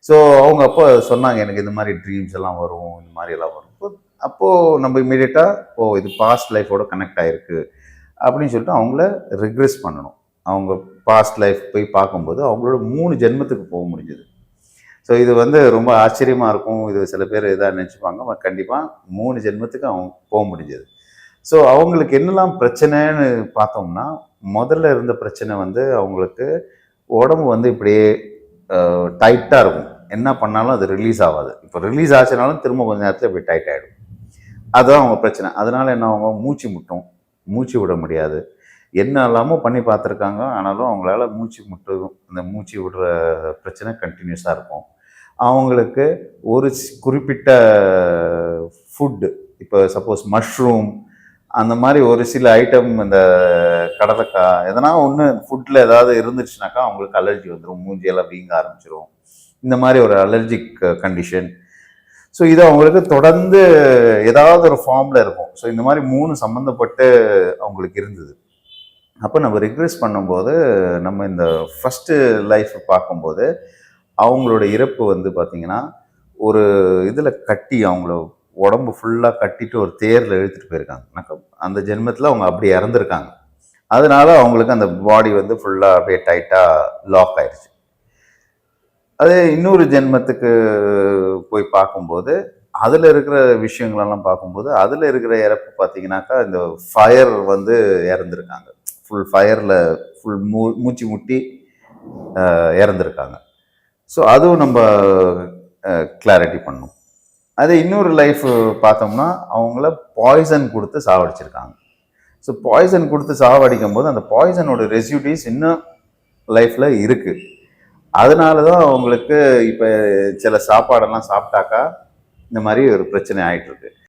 So அவங்க அப்போ சொன்னாங்க, எனக்கு இந்த மாதிரி ட்ரீம்ஸ் எல்லாம் வரும், இந்த மாதிரி எல்லாம் வரும். அப்போது நம்ம இமீடியட்டாக இது பாஸ்ட் லைஃபோட கனெக்ட் ஆகிருக்கு அப்படின்னு சொல்லிட்டு அவங்கள ரிக்ரெஸ் பண்ணணும். அவங்க பாஸ்ட் லைஃப் போய் பார்க்கும்போது அவங்களோட 3 ஜென்மத்துக்கு போக முடிஞ்சது. ஸோ இது ரொம்ப ஆச்சரியமாக இருக்கும். இது சில பேர் இதாக நினச்சிப்பாங்க. கண்டிப்பாக 3 ஜென்மத்துக்கு அவங்க போக முடிஞ்சது. ஸோ அவங்களுக்கு என்னெல்லாம் பிரச்சனைன்னு பார்த்தோம்னா, முதல்ல இருந்த பிரச்சனை அவங்களுக்கு உடம்பு இப்படியே டைட்டாக இருக்கும். என்ன பண்ணாலும் அது ரிலீஸ் ஆகாது. இப்போ ரிலீஸ் ஆச்சுனாலும் திரும்ப கொஞ்ச நேரத்தில் இப்படி டைட் ஆகிடும். அதுதான் அவங்க பிரச்சனை. அதனால என்ன அவங்க மூச்சு முட்டும், மூச்சு விட முடியாது. என்ன எல்லாமோ பண்ணி பார்த்துருக்காங்க. ஆனாலும் அவங்களால இந்த மூச்சு விடுற பிரச்சனை கண்டினியூஸாக இருக்கும். அவங்களுக்கு ஒரு குறிப்பிட்ட ஃபுட்டு, இப்போ சப்போஸ் மஷ்ரூம் அந்த மாதிரி ஒரு சில ஐட்டம், இந்த கடலைக்காய் எதனா ஒன்று ஃபுட்டில் ஏதாவது இருந்துச்சுனாக்கா அவங்களுக்கு அலர்ஜி வந்துடும். மூஞ்சியெல்லாம் வீங்க ஆரம்பிச்சிடும். இந்த மாதிரி ஒரு அலர்ஜிக் கண்டிஷன். ஸோ இது அவங்களுக்கு தொடர்ந்து ஏதாவது ஒரு ஃபார்மில் இருக்கும். ஸோ இந்த மாதிரி 3 சம்மந்தப்பட்டு அவங்களுக்கு இருந்தது. அப்போ நம்ம ரிக்ரெஸ் பண்ணும்போது, நம்ம இந்த ஃபஸ்ட்டு லைஃப் பார்க்கும்போது அவங்களோட இறப்பு பார்த்திங்கன்னா, ஒரு இதில் கட்டி அவங்கள உடம்பு ஃபுல்லாக கட்டிட்டு ஒரு தேரில் இழுத்துட்டு போயிருக்காங்க. அந்த ஜென்மத்தில் அவங்க அப்படி இறந்துருக்காங்க. அதனால அவங்களுக்கு அந்த பாடி ஃபுல்லாக அப்படியே டைட்டாக லாக் ஆயிடுச்சு. அதே இன்னொரு ஜென்மத்துக்கு போய் பார்க்கும்போது அதில் இருக்கிற விஷயங்களெல்லாம் பார்க்கும்போது அதில் இருக்கிற இறப்பு பார்த்தீங்கன்னாக்கா, இந்த ஃபயர் இறந்துருக்காங்க. ஃபுல் ஃபயரில் ஃபுல் மூச்சு முட்டி இறந்துருக்காங்க. ஸோ அதுவும் நம்ம கிளாரிட்டி பண்ணணும். அதே இன்னொரு லைஃப் பார்த்தோம்னா அவங்கள பாய்சன் கொடுத்து சாவடிச்சிருக்காங்க. ஸோ பாய்சன் கொடுத்து சாவடிக்கும் போது அந்த பாய்சனோட ரெசிடியூஸ் இன்னும் லைஃப்பில் இருக்குது. அதனால தான் அவங்களுக்கு இப்போ சில சாப்பாடெல்லாம் சாப்பிட்டாக்கா இந்த மாதிரி ஒரு பிரச்சனை ஆகிட்டுருக்கு.